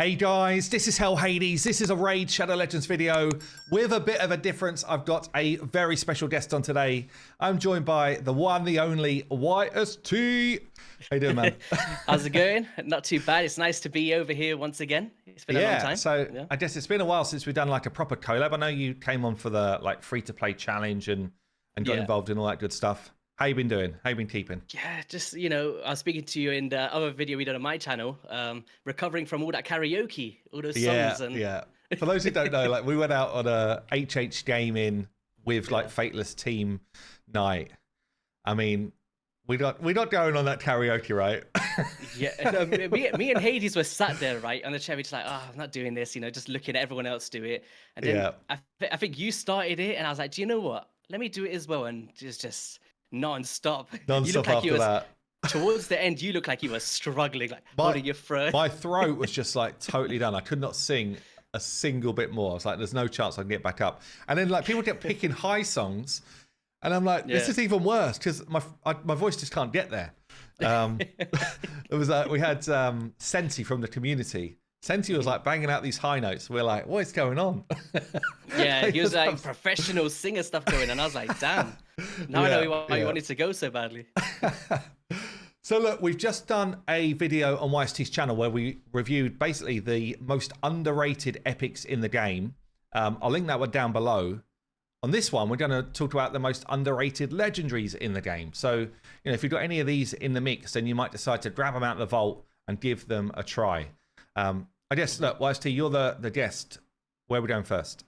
Hey guys, this is Hell Hades. This is a Raid Shadow Legends video with a bit of a difference. I've got a very special guest on today. I'm joined by the one, the only YST. How you doing, man? How's it going? Not too bad. It's nice to be over here once again. It's been a long time. So I guess it's been a while since we've done like a proper collab. I know you came on for the like free-to-play challenge and got involved in all that good stuff. How you been doing? How you been keeping? Yeah, just, you know, I was speaking to you in the other video we done on my channel, recovering from all that karaoke, all those songs. Yeah. For those who don't know, like we went out on a HH gaming with like Fateless team night. I mean, we're not going on that karaoke, right? Yeah, no, me and Hades were sat there, right, on the chair, just like, oh, I'm not doing this, you know, just looking at everyone else do it. And then I think you started it, and I was like, do you know what? Let me do it as well, and just non-stop. Non-stop after that. Towards the end, you look like you were struggling, like holding your throat. My throat was just like totally done. I could not sing a single bit more. I was like, there's no chance I can get back up. And then like people kept picking high songs, and I'm like, this is even worse because my voice just can't get there. It was we had Senti from the community. Senti was like banging out these high notes. We're like, what is going on? Yeah, he was like professional singer stuff going, and I was like, damn. Now I know why you wanted to go so badly. So look, we've just done a video on YST's channel where we reviewed basically the most underrated epics in the game. I'll link that one down below. On this one, we're going to talk about the most underrated legendaries in the game. So, you know, if you've got any of these in the mix, then you might decide to grab them out of the vault and give them a try. I guess, look, YST, you're the guest. Where are we going first?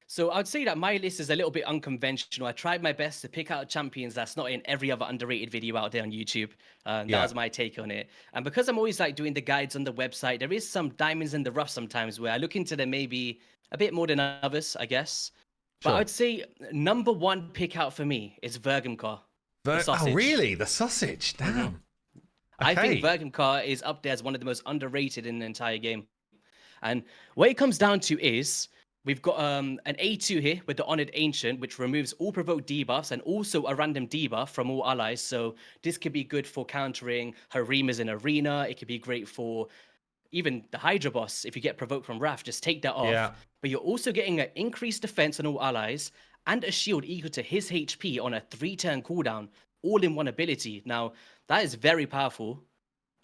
So I'd say that my list is a little bit unconventional. I tried my best to pick out champions that's not in every other underrated video out there on YouTube. That was my take on it. And because I'm always like doing the guides on the website, there is some diamonds in the rough sometimes where I look into them maybe a bit more than others, I guess. But I'd say number one pick out for me is Vergamcar. Oh, really? The sausage? Damn. I think Vergamcar is up there as one of the most underrated in the entire game. And what it comes down to is we've got an A2 here with the Honored Ancient, which removes all provoked debuffs and also a random debuff from all allies. So this could be good for countering Harimas in Arena. It could be great for even the Hydra boss. If you get provoked from Wrath, just take that off. Yeah. But you're also getting an increased defense on all allies and a shield equal to his HP on a 3-turn cooldown, all in one ability. Now, that is very powerful.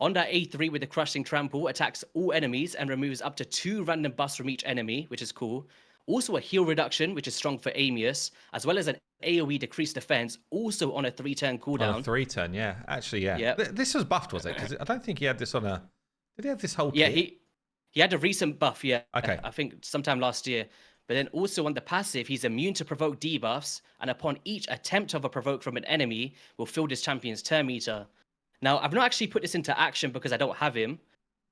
On that A3 with the Crushing Trample, attacks all enemies and removes up to 2 random buffs from each enemy, which is cool. Also a heal reduction, which is strong for Amius, as well as an AoE decreased defense, also on a 3-turn cooldown. On a 3-turn, yeah. Actually, yeah. This was buffed, was it? Because I don't think he had this on a... Did he have this whole kit? Yeah, he had a recent buff, yeah. Okay. I think sometime last year. But then also on the passive, he's immune to provoke debuffs, and upon each attempt of a provoke from an enemy, will fill this champion's turn meter. Now, I've not actually put this into action because I don't have him,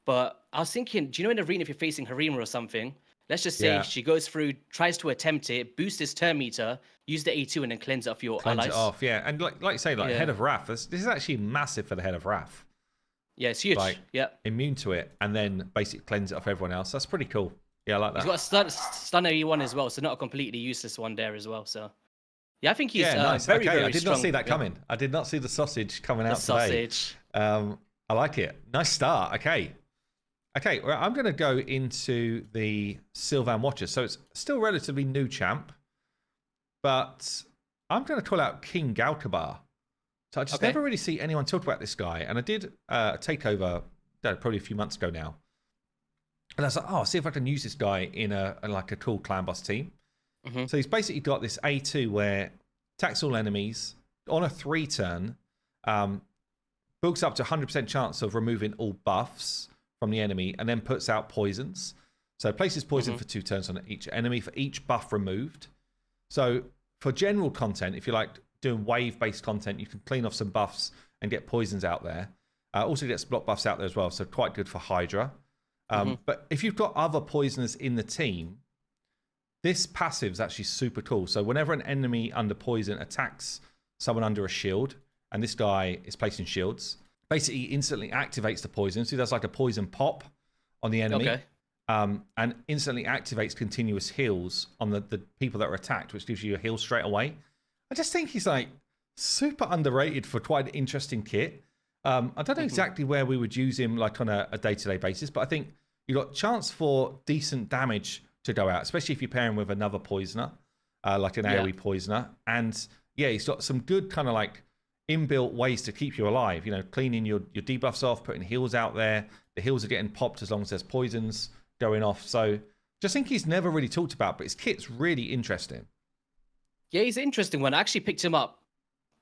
but I was thinking, do you know in Arena if you're facing Harima or something, let's just say she goes through, tries to attempt it, boost his turn meter, use the A2 and then cleanse it off your allies. Cleanse it off, yeah. And like you say, like Head of Wrath, this is actually massive for the Head of Wrath. Yeah, it's huge. Like, immune to it and then basically cleanse it off everyone else. That's pretty cool. Yeah, I like that. He's got a stun E1 as well, so not a completely useless one there as well, so... Yeah, I think he's nice. very, very I did not see that coming. I did not see the sausage coming out today. I like it. Nice start. Okay, well, I'm going to go into the Sylvan Watchers. So it's still relatively new champ, but I'm going to call out King Galkabar. So I just never really see anyone talk about this guy. And I did a takeover probably a few months ago now. And I was like, oh, I'll see if I can use this guy in a cool clan boss team. So he's basically got this A2 where attacks all enemies on a 3-turn, books up to 100% chance of removing all buffs from the enemy, and then puts out poisons. So places poison for 2 turns on each enemy for each buff removed. So for general content, if you like doing wave-based content, you can clean off some buffs and get poisons out there. Also gets block buffs out there as well, so quite good for Hydra. But if you've got other poisoners in the team, this passive is actually super cool. So whenever an enemy under poison attacks someone under a shield, and this guy is placing shields, basically he instantly activates the poison. So he does like a poison pop on the enemy. And instantly activates continuous heals on the people that are attacked, which gives you a heal straight away. I just think he's like super underrated for quite an interesting kit. I don't know exactly where we would use him like on a day-to-day basis, but I think you've got chance for decent damage to go out, especially if you pair him with another poisoner, like an AoE poisoner. And yeah, he's got some good kind of like inbuilt ways to keep you alive. You know, cleaning your debuffs off, putting heals out there. The heals are getting popped as long as there's poisons going off. So just think he's never really talked about, but his kit's really interesting. Yeah, he's an interesting one. I actually picked him up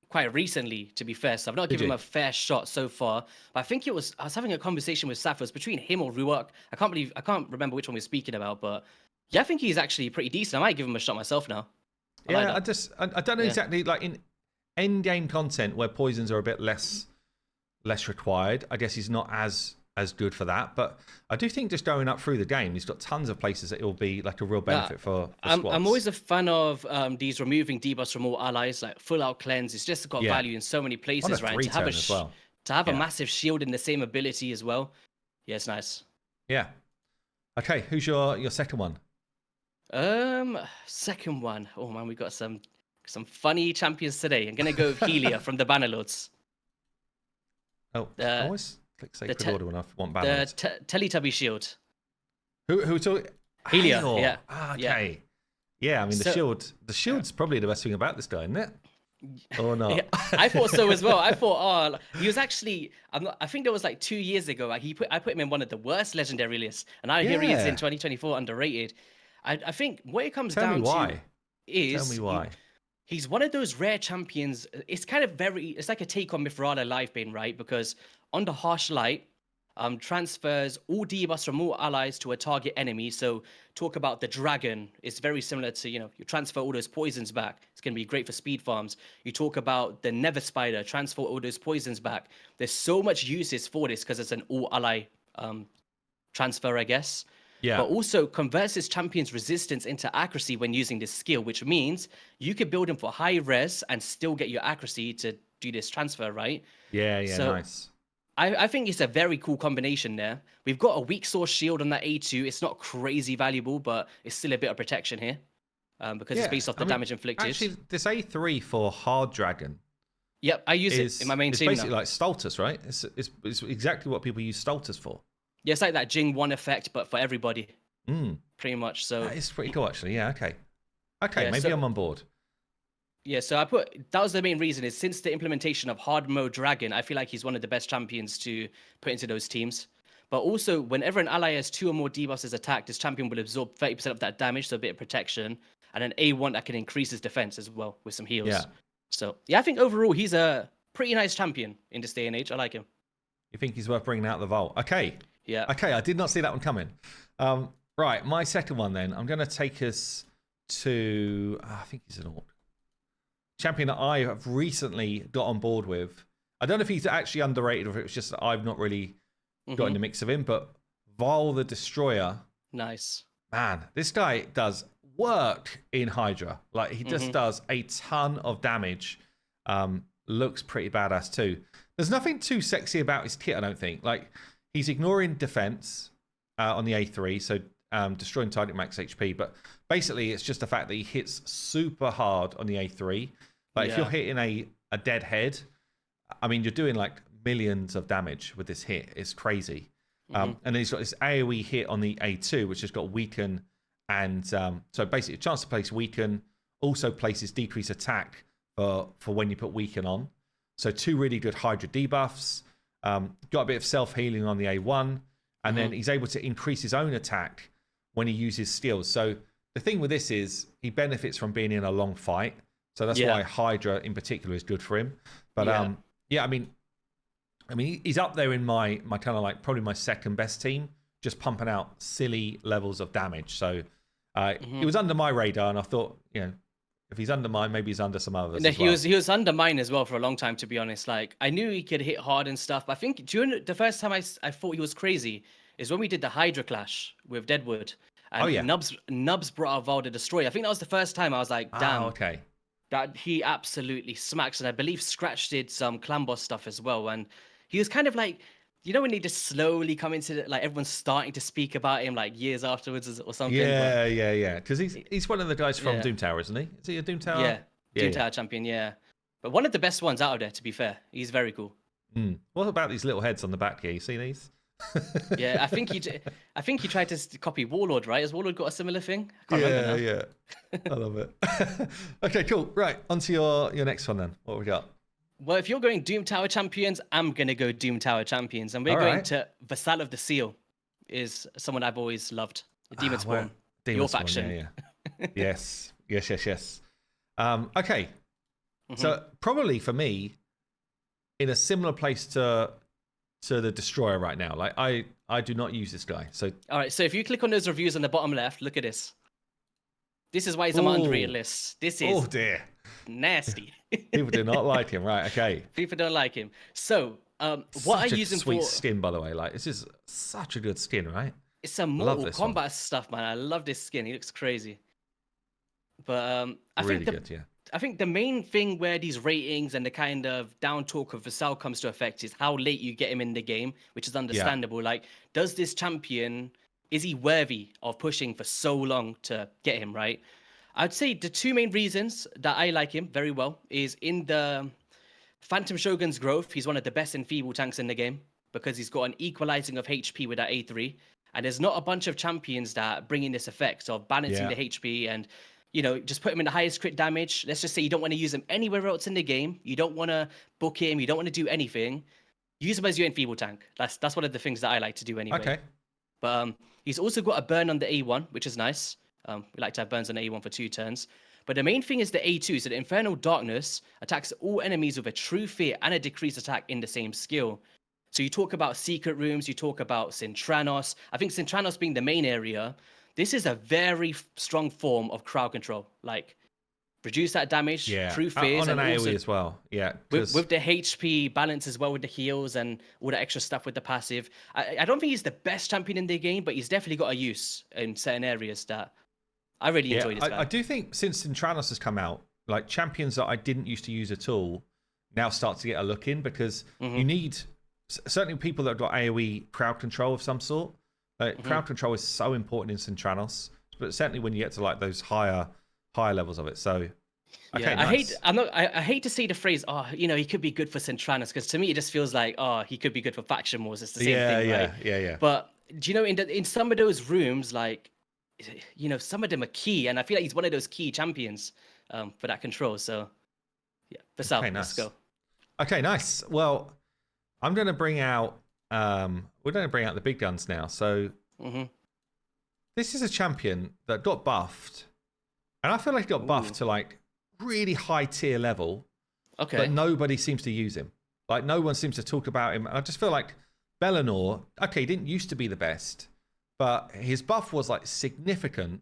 quite recently, to be fair. So I've not given him a fair shot so far. But I think I was having a conversation with Saf. It was between him or Ruark. I can't remember which one we were speaking about, but yeah, I think he's actually pretty decent. I might give him a shot myself now. I don't know exactly, like in end game content where poisons are a bit less required. I guess he's not as good for that, but I do think just going up through the game, he's got tons of places that it will be like a real benefit for squads. I'm always a fan of these removing debuffs from all allies, like full out cleanse. It's just got value in so many places, right? To have a massive shield in the same ability as well. Yeah, it's nice. Yeah. Okay, who's your second one? Second one. Oh man, we got some funny champions today. I'm gonna go with Helia from the Bannerlords. Oh, I always click sacred order when I want balance. The Teletubby shield. Who talking? Helia. Yeah. Okay. Yeah, I mean the shield's probably the best thing about this guy, isn't it? Or not? Yeah, I thought so as well. I thought, he was actually. I think that was like 2 years ago. I put him in one of the worst legendary lists, and now here he is in 2024, underrated. I think what it comes down to is tell me why. He's one of those rare champions. It's kind of it's like a take on Mithrala Livebane, right? Because under Harsh Light, transfers all debuffs from all allies to a target enemy. So talk about the dragon. It's very similar to, you transfer all those poisons back. It's going to be great for speed farms. You talk about the Nether Spider, transfer all those poisons back. There's so much uses for this because it's an all ally transfer, I guess. Yeah. But also converts his champion's resistance into accuracy when using this skill, which means you could build him for high res and still get your accuracy to do this transfer, right? Yeah, so nice. I think it's a very cool combination there. We've got a weak source shield on that A2. It's not crazy valuable, but it's still a bit of protection here because it's based off the damage inflicted. Actually, this A3 for Hard Dragon. Yep, I use it in my main team. It's basically like Stultus, right? It's exactly what people use Stultus for. Yeah, it's like that Jing 1 effect, but for everybody. Pretty much. So it's pretty cool, actually. Yeah, okay, maybe I'm on board. Yeah, so that was the main reason is since the implementation of hard mode dragon, I feel like he's one of the best champions to put into those teams. But also, whenever an ally has 2 or more debuffs as attacked, this champion will absorb 30% of that damage, so a bit of protection, and an A1 that can increase his defense as well with some heals. Yeah. So yeah, I think overall he's a pretty nice champion in this day and age. I like him. You think he's worth bringing out the vault? Okay. Yeah. Okay, I did not see that one coming. Right, my second one then. I'm going to take us to, I think he's an orc. Champion that I have recently got on board with. I don't know if he's actually underrated or if it was just that I've not really got in the mix of him, but Val the Destroyer. Nice. Man, this guy does work in Hydra. Like, he just does a ton of damage. Looks pretty badass too. There's nothing too sexy about his kit, I don't think. Like, he's ignoring defense on the A3, so destroying target max HP. But basically, it's just the fact that he hits super hard on the A3. Like, if you're hitting a dead head, I mean, you're doing like millions of damage with this hit. It's crazy. And then he's got this AoE hit on the A2, which has got weaken. And so basically, a chance to place weaken also places decrease attack for when you put weaken on. So 2 really good Hydra debuffs. Got a bit of self-healing on the A1. And then he's able to increase his own attack when he uses skills. So the thing with this is he benefits from being in a long fight. So that's why Hydra in particular is good for him. But I mean, he's up there in my kind of like probably my second best team, just pumping out silly levels of damage. So he was under my radar, and I thought, if he's under mine, maybe he's under some others. No, he was under mine as well for a long time, to be honest. Like, I knew he could hit hard and stuff, but I think during the first time I thought he was crazy is when we did the Hydra clash with Deadwood. And Nubs brought out Val the Destroyer. I think that was the first time I was like, damn. That he absolutely smacks. And I believe Scratch did some clan boss stuff as well. And he was kind of like, when they just slowly come into like everyone's starting to speak about him like years afterwards or something. Yeah. Because he's one of the guys from Doom Tower, isn't he? Is he a Doom Tower? Yeah, Doom Tower champion, yeah. But one of the best ones out of there, to be fair. He's very cool. What about these little heads on the back here? You see these? Yeah, I think he tried to copy Warlord, right? Has Warlord got a similar thing? I can't remember now. Yeah. I love it. Okay, cool. Right, on to your next one then. What we got? Well, if you're going Doom Tower Champions, I'm going to go Doom Tower Champions. And we're going to Vassal of the Seal, is someone I've always loved. Demon Spawn. Your faction. Yeah. Yes. Okay. So probably for me, in a similar place to the Destroyer right now. Like I do not use this guy. So all right. So if you click on those reviews on the bottom left, look at this. This is why he's on my underrated list. This is nasty. People do not like him, right? Okay. People don't like him. So what I use him for? Sweet skin, by the way. Like this is such a good skin, right? It's some Mortal Kombat stuff, man. I love this skin. He looks crazy. But I think the main thing where these ratings and the kind of down talk of Vassal comes to effect is how late you get him in the game, which is understandable. Yeah. Like, does this champion, is he worthy of pushing for so long to get him, right? I'd say the two main reasons that I like him very well is in the Phantom Shogun's growth, he's one of the best enfeeble tanks in the game because he's got an equalizing of HP with that A3. And there's not a bunch of champions that bring in this effect of balancing the HP and, you know, just put him in the highest crit damage. Let's just say you don't want to use him anywhere else in the game. You don't want to book him. You don't want to do anything. Use him as your enfeeble tank. That's one of the things that I like to do anyway. Okay. But he's also got a burn on the A1, which is nice. We like to have burns on the A1 for 2 turns. But the main thing is the A2. So the Infernal Darkness attacks all enemies with a true fear and a decreased attack in the same skill. So you talk about secret rooms, you talk about Sintranos. I think Sintranos being the main area, this is a very strong form of crowd control. Like, reduce that damage, true fears. On an AoE as well, with the HP balance as well with the heals and all the extra stuff with the passive. I don't think he's the best champion in the game, but he's definitely got a use in certain areas that I really enjoy this guy. I do think since Sintranos has come out, like champions that I didn't used to use at all now start to get a look in because you need... Certainly people that have got AoE crowd control of some sort. Crowd control is so important in Sintranos, but certainly when you get to like those higher levels of it. So nice. I hate to say the phrase, he could be good for Sintranos, because to me it just feels like, he could be good for faction wars. It's the same thing, right? Yeah. But do you know, in some of those rooms, like, you know, some of them are key, and I feel like he's one of those key champions for that control. So yeah, Vassal, let's go. Okay, nice. Well, I'm going to bring out, we're going to bring out the big guns now. So this is a champion that got buffed, and I feel like he got buffed to like really high tier level. Okay. But nobody seems to use him. Like no one seems to talk about him. And I just feel like Bellinor, okay, he didn't used to be the best, but his buff was like significant,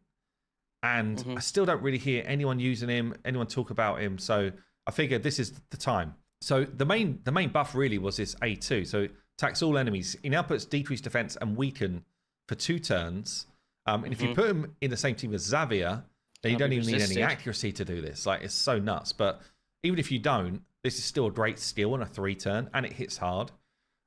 and I still don't really hear anyone using him, anyone talk about him. So I figured this is the time. So the main buff really was this A2. So attacks all enemies. He now puts decreased defense and weaken for 2 turns. And if you put him in the same team as Xavier, then you don't even need any accuracy to do this. Like it's so nuts. But even if you don't, this is still a great skill on a 3 turn, and it hits hard.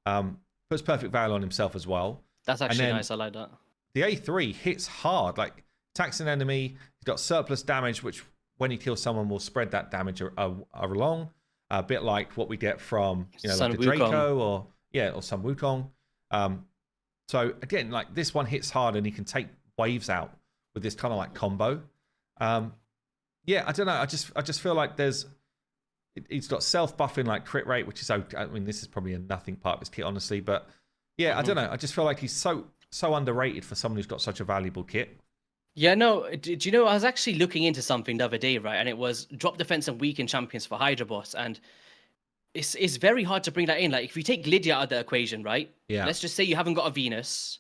Puts perfect value on himself as well. That's actually nice. I like that. The A3 hits hard. Like attacks an enemy. He's got surplus damage, which when he kills someone will spread that damage along. A bit like what we get from, you know, like the Draco or some Wukong. So again, like this one hits hard and he can take waves out with this kind of like combo. I don't know. I just feel like he's got self buffing like crit rate, which is okay. I mean, this is probably a nothing part of his kit, honestly. But I don't know. I just feel like he's so underrated for someone who's got such a valuable kit. Yeah, no, do you know, I was actually looking into something the other day, right? And it was drop defense and weaken champions for Hydra Boss. And it's very hard to bring that in. Like, if you take Lydia out of the equation, right? Yeah. Let's just say you haven't got a Venus.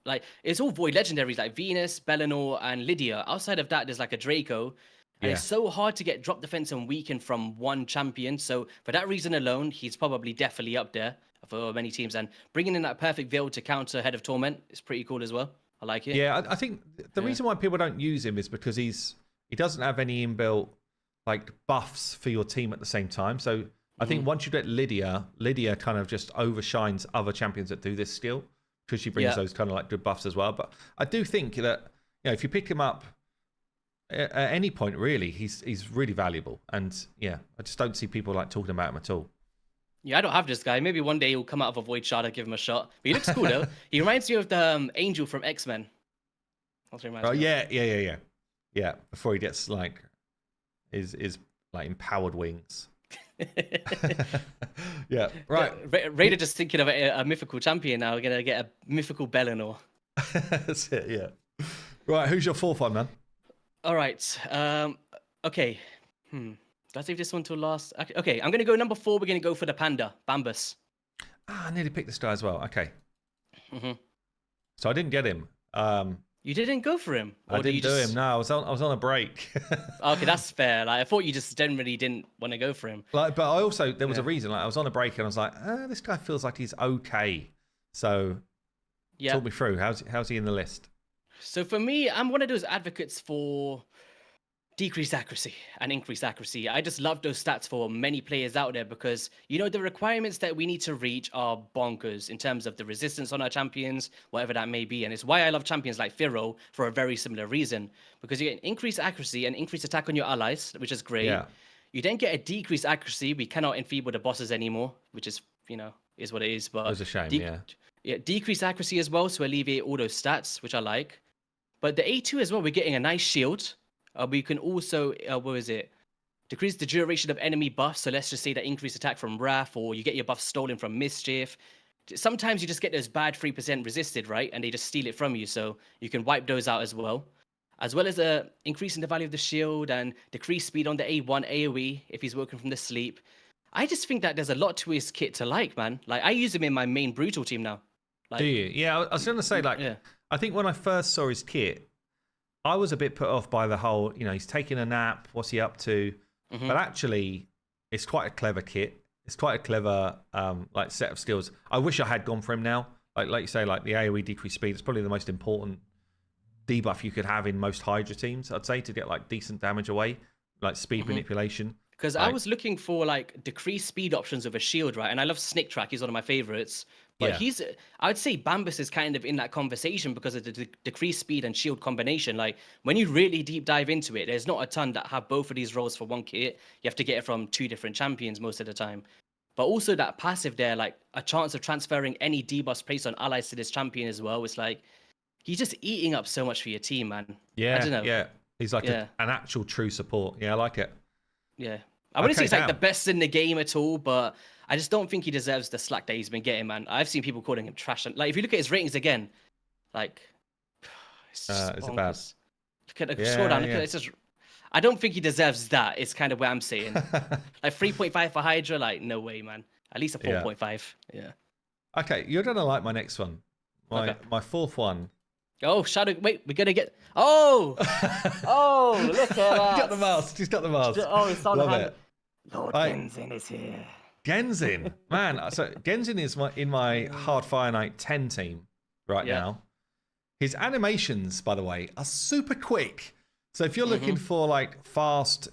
Like, it's all void legendaries like Venus, Bellinor, and Lydia. Outside of that, there's like a Draco. And it's so hard to get drop defense and weaken from one champion. So for that reason alone, he's probably definitely up there for many teams. And bringing in that perfect Veil to counter Head of Torment is pretty cool as well. I like it. Yeah, I think the reason why people don't use him is because he doesn't have any inbuilt like buffs for your team at the same time. So I think once you get Lydia kind of just overshines other champions that do this skill because she brings those kind of like good buffs as well. But I do think that, you know, if you pick him up at any point, really, he's really valuable. And I just don't see people like talking about him at all. Yeah, I don't have this guy. Maybe one day he'll come out of a void shard. I'll give him a shot. But he looks cool though. He reminds me of the Angel from X-Men. That's what he reminds me of. Yeah. Before he gets like his like empowered wings. Yeah, right. Raider just thinking of a mythical champion now. We're gonna get a mythical Bellinor. That's it. Yeah. Right. Who's your fourth one, man? All right. Okay. Let's save this one till last. Okay, I'm gonna go number 4. We're gonna go for the panda, Bambus. I nearly picked this guy as well. Okay. So I didn't get him. You didn't go for him? I didn't do him. No, I was on a break. Okay, that's fair. Like I thought you just generally didn't want to go for him. Like, but I also there was a reason. Like I was on a break and I was like, this guy feels like he's okay. So, talk me through. How's he in the list? So for me, I'm one of those advocates for decreased accuracy and increased accuracy. I just love those stats for many players out there because, the requirements that we need to reach are bonkers in terms of the resistance on our champions, whatever that may be. And it's why I love champions like Firo for a very similar reason, because you get increased accuracy and increased attack on your allies, which is great. Yeah. You then get a decreased accuracy. We cannot enfeeble the bosses anymore, which is, is what it is. But it's a shame, yeah, decreased accuracy as well, so alleviate all those stats, which I like. But the A2 as well, we're getting a nice shield. We can also, decrease the duration of enemy buffs. So let's just say that increased attack from Wrath, or you get your buff stolen from Mischief. Sometimes you just get those bad 3% resisted, right? And they just steal it from you. So you can wipe those out as well. As well as increasing the value of the shield and decrease speed on the A1 AoE if he's working from the sleep. I just think that there's a lot to his kit to like, man. Like, I use him in my main Brutal team now. Like, do you? Yeah, I was going to say, I think when I first saw his kit, I was a bit put off by the whole, he's taking a nap. What's he up to? But actually, it's quite a clever kit. It's quite a clever set of skills. I wish I had gone for him now. Like you say, like the AoE decreased speed. It's probably the most important debuff you could have in most Hydra teams, I'd say, to get like decent damage away, like speed manipulation. Because I was looking for like decreased speed options with a shield, right? And I love Snick Track. He's one of my favorites. But I'd say Bambus is kind of in that conversation because of the decreased speed and shield combination. Like, when you really deep dive into it, there's not a ton that have both of these roles for one kit. You have to get it from 2 different champions most of the time. But also that passive there, like a chance of transferring any debuffs placed on allies to this champion as well. It's like, he's just eating up so much for your team, man. Yeah, I don't know. Yeah. He's like an actual true support. Yeah, I like it. Yeah. I wouldn't say he's like the best in the game at all, but I just don't think he deserves the slack that he's been getting, man. I've seen people calling him trash. And, like, if you look at his ratings again, like, it's just is it bad? Look at the scroll down. Look at it. It's just, I don't think he deserves that. It's kind of what I'm saying. Like 3.5 for Hydra, like, no way, man. At least a 4.5. Yeah. Okay, you're gonna like my next one. My fourth one. Oh, Shadow! Wait, we're gonna get. Oh, look at that! He's got the mask. He's got the mask. Oh, it's on Love hand. it. Lord Genzin is here. Genzin, man. So Genzin is in my Hard Fire Night 10 team right now. His animations, by the way, are super quick. So if you're looking for like fast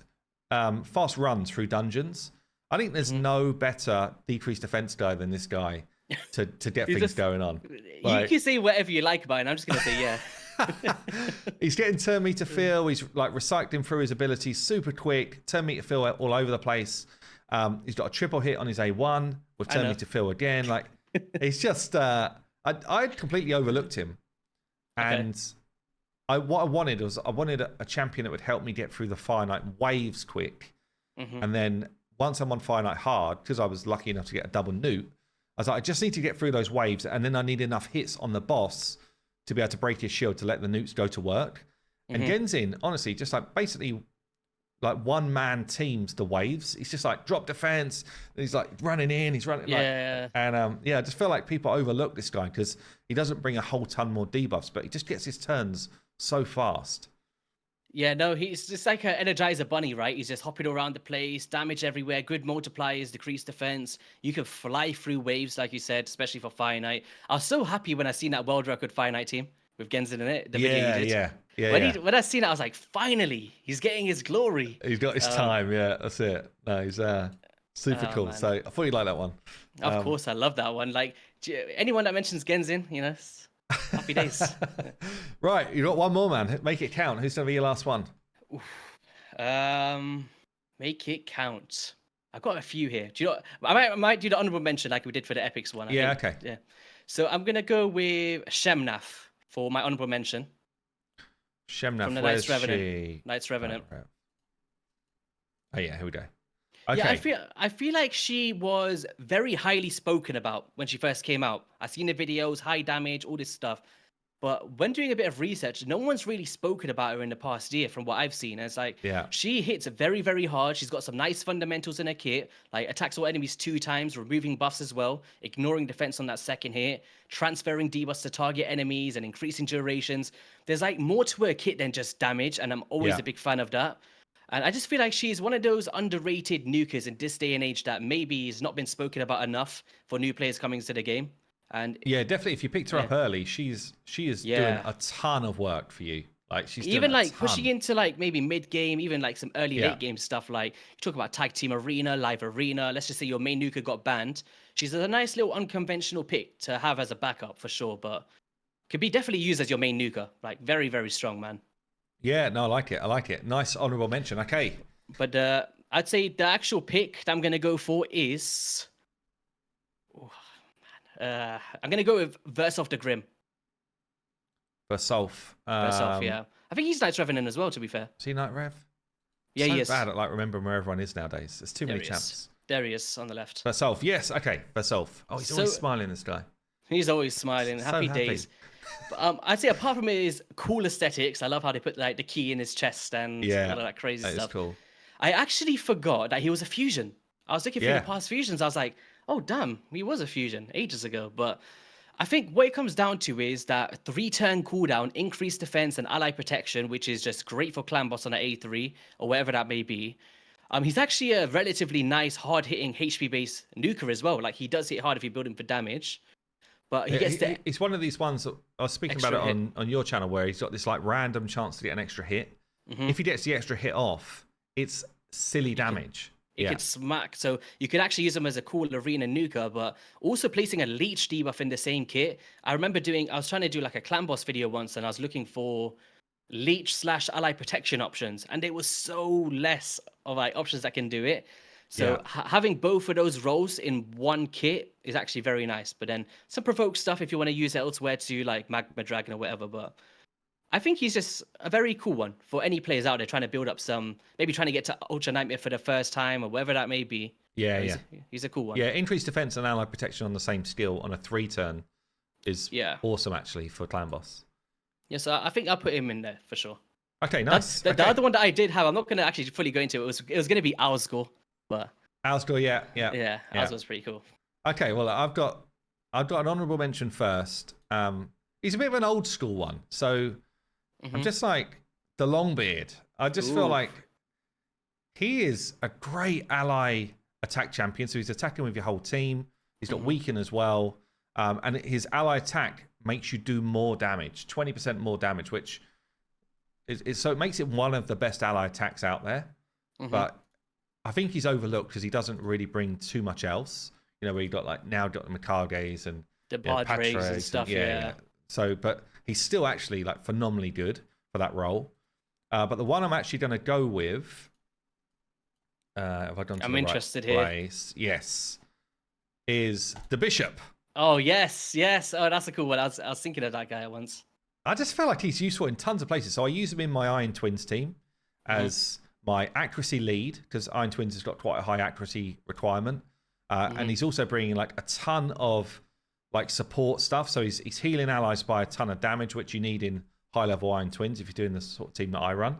runs through dungeons, I think there's no better decreased defense guy than this guy to get things going on. Like, you can say whatever you like about it. I'm just gonna say He's getting turn meter feel. He's like recycling through his abilities super quick. Turn meter feel all over the place. He's got a triple hit on his A1 with turn meter feel again. Like, he's just I'd completely overlooked him. And what I wanted was a champion that would help me get through the Fire Knight waves quick. And then once I'm on Fire Knight hard, because I was lucky enough to get a double newt, I was like, I just need to get through those waves, and then I need enough hits on the boss to be able to break his shield to let the newts go to work. And Genzin, honestly, just like basically like one man teams the waves. He's just like drop defense. He's like running in. He's running. And I just feel like people overlook this guy because he doesn't bring a whole ton more debuffs, but he just gets his turns so fast. Yeah, no, he's just like an Energizer Bunny, right? He's just hopping around the place, damage everywhere, good multipliers, decreased defense. You can fly through waves, like you said, especially for Fire Knight. I was so happy when I seen that world record Fire Knight team with Genzin in it. The video you did. When I seen it, I was like, finally, he's getting his glory. He's got his time, that's it. No, he's super cool. Man. So I thought you'd like that one. Of course, I love that one. Like, anyone that mentions Genzin, happy days. Right, you got one more, man. Make it count. Who's gonna be your last one? Make it count. I've got a few here. Do you know? I might do the honorable mention like we did for the epics one. Yeah. Okay. Yeah. So I'm gonna go with Shemnath for my honorable mention. Shemnath, from the where's Knights Revenant. she? Knights Revenant. Oh yeah, here we go. Okay. Yeah, I feel like she was very highly spoken about when she first came out. I've seen the videos, high damage, all this stuff. But when doing a bit of research, no one's really spoken about her in the past year from what I've seen. And it's like, she hits very, very hard. She's got some nice fundamentals in her kit, like attacks all enemies 2 times, removing buffs as well, ignoring defense on that second hit, transferring debuffs to target enemies and increasing durations. There's like more to her kit than just damage, and I'm always a big fan of that. And I just feel like she's one of those underrated nukers in this day and age that maybe has not been spoken about enough for new players coming to the game. And yeah, definitely. If you picked her up early, she is doing a ton of work for you. Like she's even doing like pushing into like maybe mid game, even like some early late game stuff. Like you talk about tag team arena, live arena. Let's just say your main nuker got banned. She's a nice little unconventional pick to have as a backup for sure, but could be definitely used as your main nuker. Like very, very strong, man. Yeah, no, I like it. I like it. Nice honorable mention. Okay. But I'd say the actual pick that I'm going to go for is... I'm going to go with Versov the Grim. Versov. Versov, yeah. I think he's Knights Revenant as well, to be fair. Is he Knight Rev? Yeah, he is. Bad at like remembering where everyone is nowadays. There's too many champs. There he is on the left. Versov, yes. Okay, Versov. Oh, he's always smiling, this guy. He's always smiling. Happy days. But, I'd say apart from his cool aesthetics, I love how they put like the key in his chest and all of that crazy stuff. Cool. I actually forgot that he was a fusion. I was looking through the past fusions. I was like, oh damn, he was a fusion ages ago. But I think what it comes down to is that 3-turn cooldown, increased defense and ally protection, which is just great for clan boss on an A3 or whatever that may be. He's actually a relatively nice, hard-hitting HP-based nuker as well. Like he does hit hard if you build him for damage. But he gets it's one of these ones that I was speaking about it on your channel where he's got this like random chance to get an extra hit. If he gets the extra hit off, it's silly damage. It could smack. So you could actually use him as a cool arena nuker, but also placing a leech debuff in the same kit. I remember I was trying to do like a clan boss video once and I was looking for leech / ally protection options. And there was so less of like options that can do it. So having both of those roles in one kit is actually very nice. But then some provoke stuff if you want to use it elsewhere to like Magma Dragon or whatever. But I think he's just a very cool one for any players out there trying to build up maybe trying to get to Ultra Nightmare for the first time or whatever that may be. Yeah, he's a cool one. Yeah, increased defense and ally protection on the same skill on a 3-turn is awesome actually for clan boss. Yeah, so I think I'll put him in there for sure. Okay, nice. The other one that I did have, I'm not going to actually fully go into it. It was going to be Owlscore. But Owlscore, yeah. Owlscore's pretty cool. Okay, well, I've got an honourable mention first. He's a bit of an old school one, so I'm just like the Longbeard. I just feel like he is a great ally attack champion. So he's attacking with your whole team. He's got weaken as well, and his ally attack makes you do more damage, 20% more damage, which so it makes it one of the best ally attacks out there. But I think he's overlooked because he doesn't really bring too much else. You know, where you got the Mikages and the Padres and stuff. Yeah. So, but he's still actually like phenomenally good for that role. But the one I'm actually going to go with, have I gone to I'm the interested right place? Yes, is the Bishop. Oh yes. Oh, that's a cool one. I was thinking of that guy once. I just feel like he's useful in tons of places. So I use him in my Iron Twins team as my accuracy lead, because Iron Twins has got quite a high accuracy requirement. And he's also bringing like a ton of like support stuff. So he's healing allies by a ton of damage, which you need in high level Iron Twins if you're doing the sort of team that I run.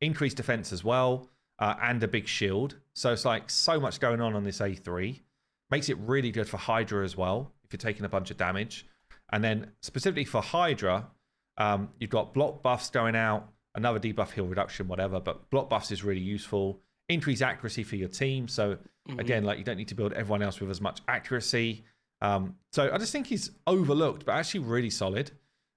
Increased defense as well, and a big shield. So it's like so much going on this A3. Makes it really good for Hydra as well, if you're taking a bunch of damage. And then specifically for Hydra, you've got block buffs going out, another debuff, heal reduction, whatever. But block buffs is really useful. Increase accuracy for your team. So again, like you don't need to build everyone else with as much accuracy. So I just think he's overlooked, but actually really solid.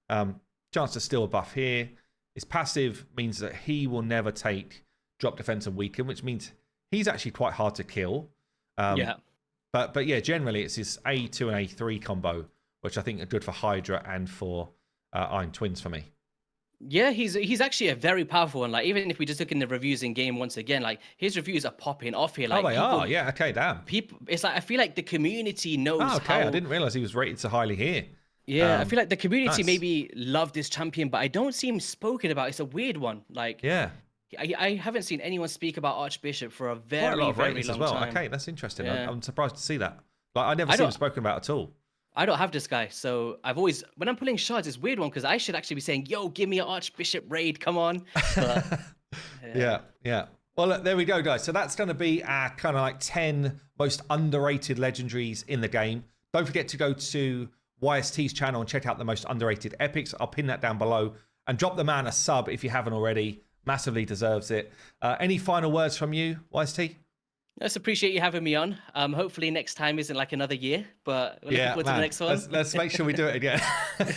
Chance to steal a buff here. His passive means that he will never take drop defense and weaken, which means he's actually quite hard to kill. But yeah, generally it's this A2 and A3 combo, which I think are good for Hydra and for Iron Twins for me. Yeah, he's actually a very powerful one. Like, even if we just look in the reviews in game once again, like his reviews are popping off here. Like, oh, they are. Yeah. Okay. Damn. People, it's like I feel like the community knows. Oh, okay. I didn't realize he was rated so highly here. Yeah, I feel like the community maybe love this champion, but I don't see him spoken about. It's a weird one. Like, yeah, I haven't seen anyone speak about Archbishop for a very, quite a lot of very ratings long as well. time. Okay, that's interesting. Yeah. I'm surprised to see that. Like, I never see him spoken about at all. I don't have this guy, so I've always, when I'm pulling shards, it's a weird one because I should actually be saying, "Yo, give me an Archbishop raid, come on." But, yeah. Well, look, there we go, guys. So that's going to be our kind of like 10 most underrated legendaries in the game. Don't forget to go to YST's channel and check out the most underrated epics. I'll pin that down below, and drop the man a sub if you haven't already. Massively deserves it. Any final words from you, YST? Just appreciate you having me on. Hopefully next time isn't like another year, but we're looking forward to the next one. Let's make sure we do it again.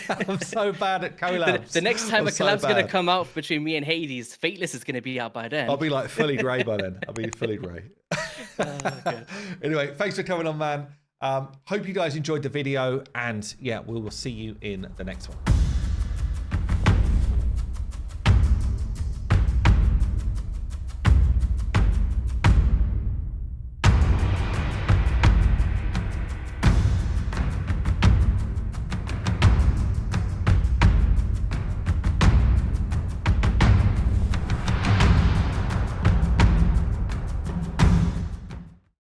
I'm so bad at collabs. The next time a collab's going to come out between me and Hades, Fateless is going to be out by then. I'll be like fully grey by then. I'll be fully grey. Okay. Anyway, thanks for coming on, man. Hope you guys enjoyed the video, and yeah, we will see you in the next one.